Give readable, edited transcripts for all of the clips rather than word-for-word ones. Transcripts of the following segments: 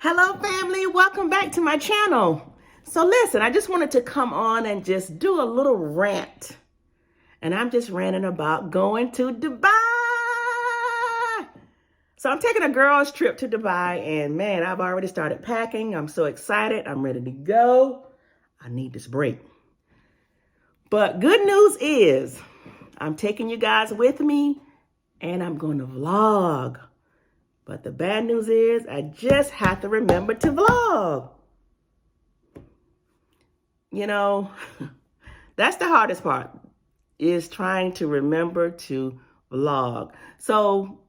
Hello family, welcome back to my channel. So listen, I just wanted to come on and just do a little rant. And I'm just ranting about going to Dubai. So I'm taking a girls trip to Dubai and man, I've already started packing. I'm so excited. I'm ready to go. I need this break. But good news is I'm taking you guys with me and I'm going to vlog. But the bad news is I just have to remember to vlog. You know, that's the hardest part, is trying to remember to vlog. So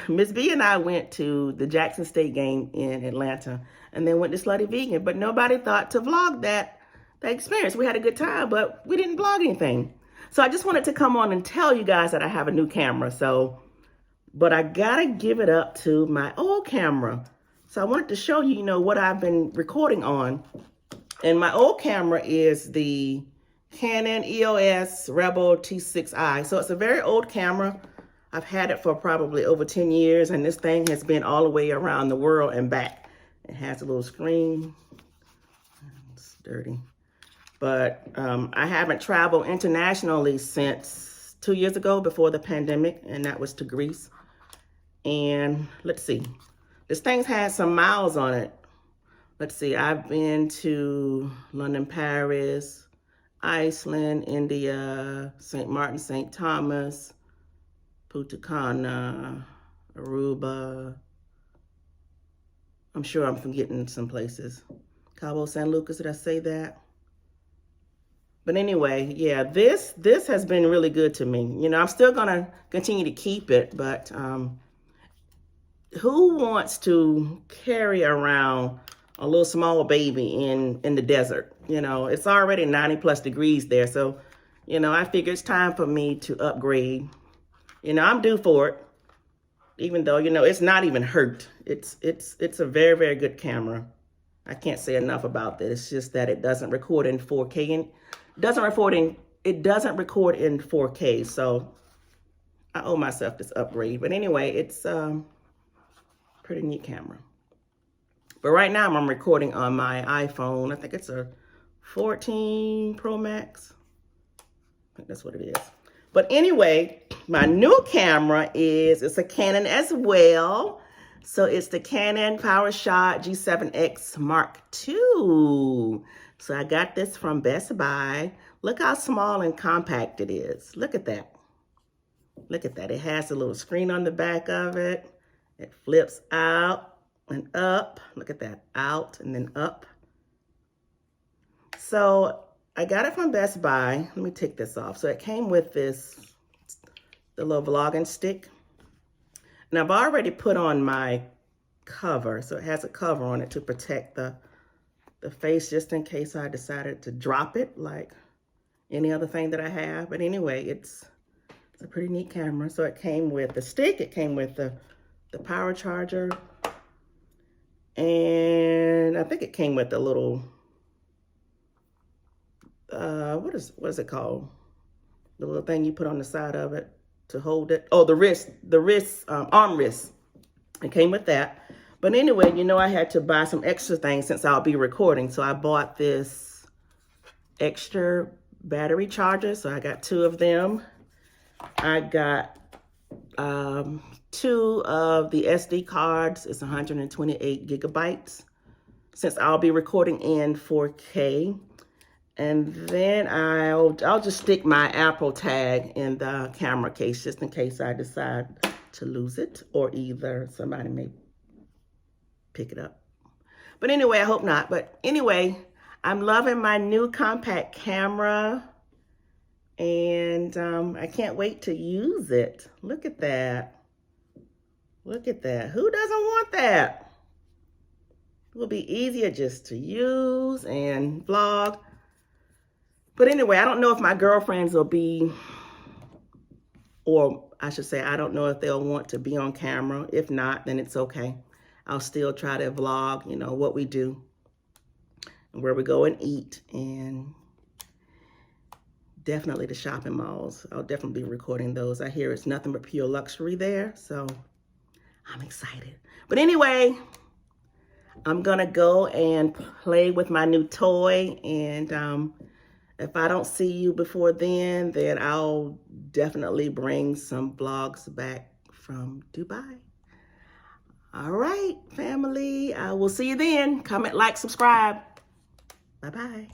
Miss B and I went to the Jackson State game in Atlanta and then went to Slutty Vegan, but nobody thought to vlog that experience. We had a good time, but we didn't vlog anything. So I just wanted to come on and tell you guys that I have a new camera. But I gotta give it up to my old camera. So I wanted to show you, what I've been recording on. And my old camera is the Canon EOS Rebel T6i. So it's a very old camera. I've had it for probably over 10 years, and this thing has been all the way around the world and back. It has a little screen. It's dirty. But I haven't traveled internationally since 2 years ago before the pandemic, and that was to Greece. And let's see, this thing's had some miles on it. Let's see, I've been to London, Paris, Iceland, India, St. Martin, St. Thomas, Punta Cana, Aruba. I'm sure I'm forgetting some places. Cabo San Lucas, did I say that? But anyway, yeah, this has been really good to me. I'm still gonna continue to keep it, but who wants to carry around a little small baby in the desert? It's already 90 plus degrees there. So, I figure it's time for me to upgrade. I'm due for it, even though, it's not even hurt. It's a very, very good camera. I can't say enough about this. It's just that it doesn't record in 4K and it doesn't record in 4K. So I owe myself this upgrade. But anyway, it's pretty neat camera. But right now I'm recording on my iPhone. I think it's a 14 Pro Max. I think that's what it is. But anyway, my new camera it's a Canon as well. So it's the Canon Powershot G7x Mark II. So I got this from Best Buy. Look how small and compact it is. Look at that. Look at that. It has a little screen on the back of it. It flips out and up. Look at that. Out and then up. So I got it from Best Buy. Let me take this off. So it came with the little vlogging stick. And I've already put on my cover. So it has a cover on it to protect the face, just in case I decided to drop it like any other thing that I have. But anyway, it's a pretty neat camera. So it came with the stick. It came with the power charger. And I think it came with a little, what is it called? The little thing you put on the side of it to hold it. Oh, arm wrist. It came with that. But anyway, I had to buy some extra things since I'll be recording. So I bought this extra battery charger. So I got 2 of them. I got 2 of the SD cards. It's 128 gigabytes since I'll be recording in 4K. And then I'll just stick my Apple tag in the camera case just in case I decide to lose it, or either somebody may pick it up. But anyway, I hope not. But anyway, I'm loving my new compact camera, and I can't wait to use it. Look at that. Look at that. Who doesn't want that? It will be easier just to use and vlog. But anyway, I don't know if my girlfriends will be, or I should say, I don't know if they'll want to be on camera. If not, then it's okay. I'll still try to vlog, what we do and where we go and eat, and definitely the shopping malls. I'll definitely be recording those. I hear it's nothing but pure luxury there, so I'm excited. But anyway, I'm going to go and play with my new toy. And if I don't see you before then I'll definitely bring some vlogs back from Dubai. All right, family. I will see you then. Comment, like, subscribe. Bye-bye.